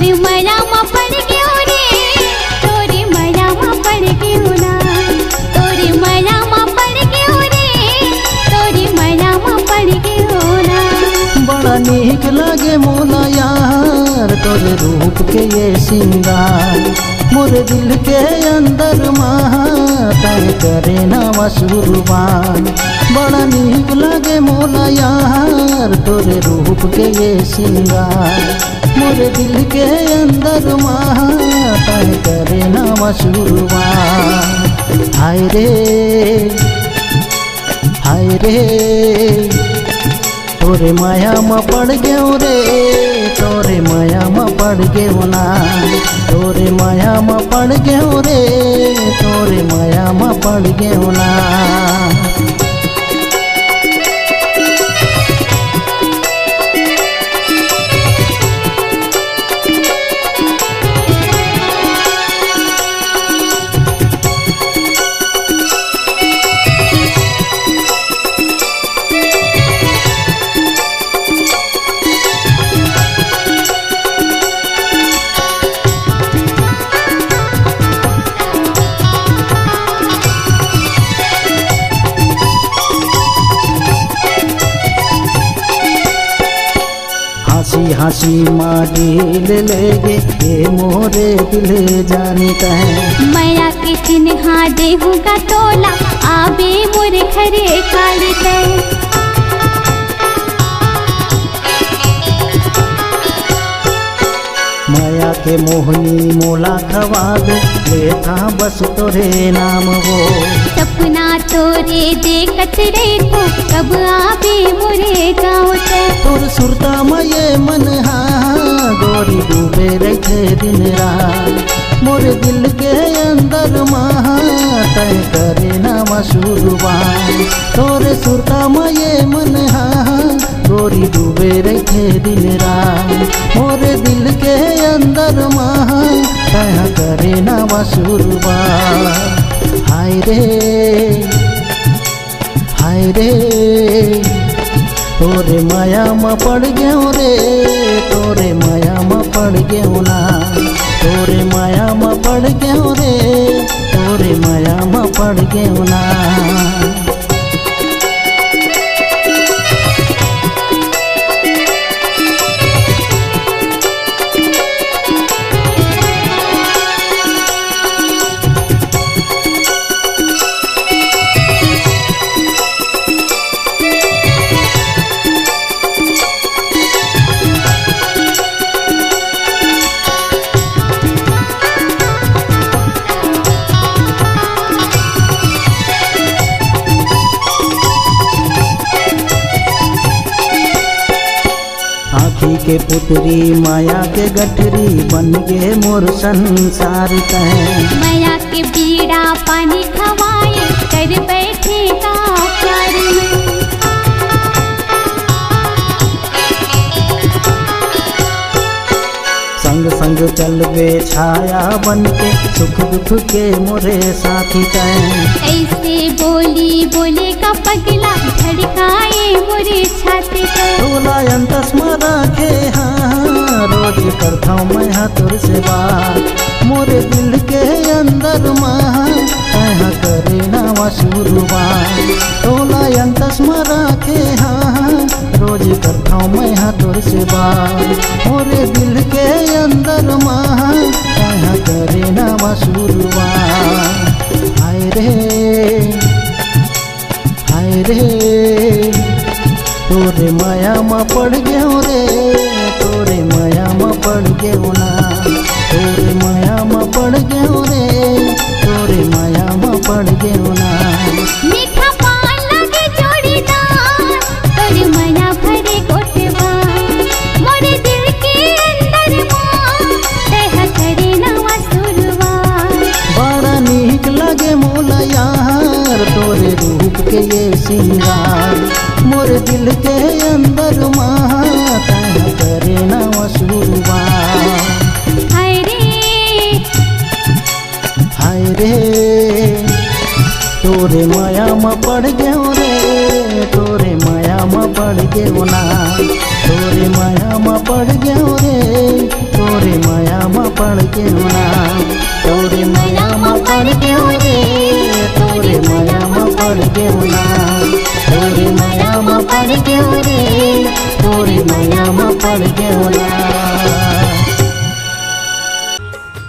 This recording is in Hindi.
तोरी माया में पड़ गयो रे, तोरी माया में पड़ गयो ना, तोरी माया में पड़ गयो रे, तोरी माया में पड़ गयो ना। बड़ा नीक लागे मोला यार तोरे रूप के ये सिंगार, मोरे दिल के अंदर तय करे ना वसूरबान। बड़ा नीक लागे मोला यार तोरे रूप के ये सिंगार, मोरे दिल के अंदर तय करे ना वसूरबान। हाय रे हाय रे तोरे माया में पड़ गयो रे, तोरे माया में पड़ गयो ना, तोरे माया में पड़ गयो रे, तोरे माया में पड़ गयो ना। हंसी हंसी माडिल लेगे ये मोरे दिल जानता है। माया के चिन्हा देहूँगा तोला, आबे मोरे घरे काली तय। माया के मोहनी मोला खवा दे, लेता बस तोरे नाम हो। सपना तोरे देखत रे को, कब आबे मोरे गाँव ते। तोर सुरता में ये मन गोरी डूबे रखे दिन रात, मोरे दिल के अंदर तय करे ना वसूरबान। तोरे सुरता में ये मन गोरी डूबे रखे दिन रात, मोरे दिल के अंदर तय करे ना वसूरबान। हाय रे हाय रे तोरे माया में पड़ गयो रे, तोरे माया में पड़ गयो ना, तोरे माया में पड़ गयो रे, तोरे माया में पड़ गयो ना। आँखी के पुतरी माया के गठरी, बन गे मोर संसार कहे। माया के बीड़ा पानी खवाए, कर बैठे का प्यार में। संग संग चलबे छाया बन के, सुख दुख के मोरे साथी कहे। ऐसे बोली बोले का पगला, धड़काए मोरे छाती पे। तोला अंतस में रखे रोज करता हूँ मैं तोर से बात, मोरे दिल के अंदर तय करे ना वसूरबान। तोला अंतस में रखे रोज करता हूँ मैं तोर से बात, मोरे दिल के अंदर तय करे ना वसूरबान। हाय रे हाय रे तोरे माया में पड़ गयो रे, तोरे माया में पड़ गयो ना, तोरे माया में पड़ गयो रे, तोरे माया में पड़ गयो ना। मीठा पान लगे जोड़ीदार, तोरे माया भरे गोटवा, मोरे दिल के अंदर तय करे ना वसूरबान। बड़ा नीक लगे मोला यार तोरे रूप के ये सिंगार, मोरे दिल के अंदर तय करे ना वसूरबान। हाय रे हाय रे तोरे माया में पड़ गयो रे, तोरे माया में पड़ गयो ना, तोरे माया में पड़ गयो रे, तोरे तोरे माया में पड़ गयो ना, तोरे माया में पड़ गयो रे, तोरे माया में पड़ गयो ना, तोरे माया में पड़ गयो रे, तोरे माया में पड़ गयो ना।